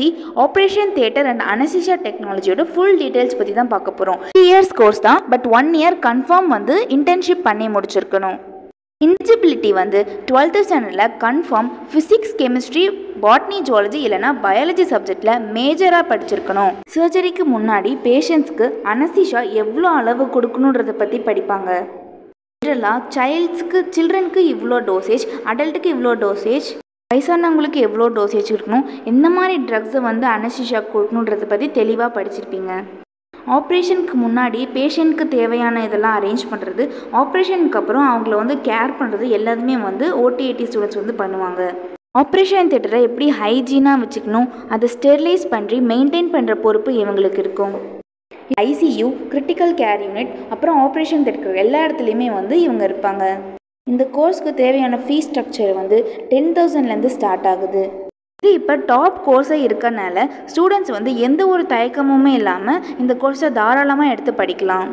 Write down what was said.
Emergency, operation theatre and anaesthesia டெக்னாலஜியோட full details பற்றி தான் பார்க்க போகிறோம். 3 இயர்ஸ் கோர்ஸ் தான், பட் 1 இயர் கன்ஃபார்ம் வந்து இன்டர்ன்ஷிப் பண்ணி முடிச்சிருக்கணும். எலிஜிபிலிட்டி வந்து 12th ஸ்டாண்டர்டில் confirm physics, chemistry, botany, zoology இல்லைனா பயாலஜி சப்ஜெக்டில் மேஜராக படிச்சிருக்கணும். சர்ஜரிக்கு முன்னாடி பேஷண்ட்ஸ்க்கு அனஸ்தீசியா எவ்வளோ அளவு கொடுக்கணுன்றதை பற்றி படிப்பாங்க. ஜெனரலாக சில்ட்ரனுக்கு இவ்வளோ டோசேஜ், அடல்ட்டுக்கு இவ்வளோ டோசேஜ், வயசானவங்களுக்கு எவ்வளோ டோசேஜ் இருக்கணும், எந்த மாதிரி ட்ரக்ஸை வந்து அனஸ்தீசியா கொடுக்கணுன்றதை பற்றி தெளிவாக படிச்சிருப்பீங்க. ஆப்ரேஷனுக்கு முன்னாடி பேஷண்ட்க்கு தேவையான இதெல்லாம் அரேஞ்ச் பண்ணுறது, ஆப்ரேஷனுக்கு அப்புறம் அவங்கள வந்து கேர் பண்ணுறது எல்லாத்துமே வந்து OT/AT ஸ்டூடெண்ட்ஸ் வந்து பண்ணுவாங்க. ஆப்ரேஷன் தியேட்டரை எப்படி ஹைஜீனாக வச்சுக்கணும், அதை ஸ்டெர்லைஸ் பண்ணி மெயின்டைன் பண்ணுற பொறுப்பு இவங்களுக்கு இருக்கும். ICU, கிரிட்டிக்கல் கேர் யூனிட், அப்புறம் ஆப்ரேஷன் தியேட்டர் எல்லா இடத்துலையுமே வந்து இவங்க இருப்பாங்க. இந்த கோர்ஸ்க்கு தேவையான ஃபீஸ் ஸ்ட்ரக்சர் வந்து 10,000லேருந்து ஸ்டார்ட் ஆகுது. இது இப்போ டாப் கோர்ஸாக இருக்கனால ஸ்டூடெண்ட்ஸ் வந்து எந்த ஒரு தயக்கமுமே இல்லாமல் இந்த கோர்ஸை தாராளமாக எடுத்து படிக்கலாம்.